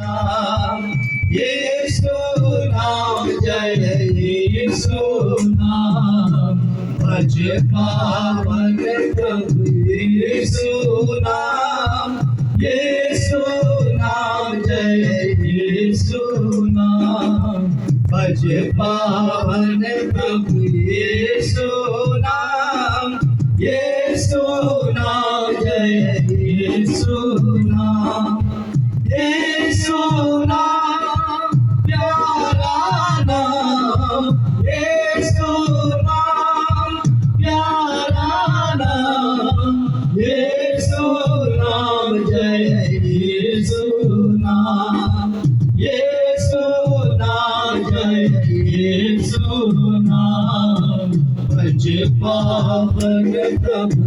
नाम, यीशु नाम, जय यीशु नाम, भज पावन प्रभु यीशु नाम, यीशु नाम, जय यीशु नाम, भज पावन प्रभु यीशु नाम, यीशु नाम, जय यीशु नाम, यीशु नाम, प्यारा नाम, यीशु नाम, प्यारा नाम, यीशु नाम, जय यीशु नाम, यीशु नाम, जय यीशु नाम, भज पावन प्रभु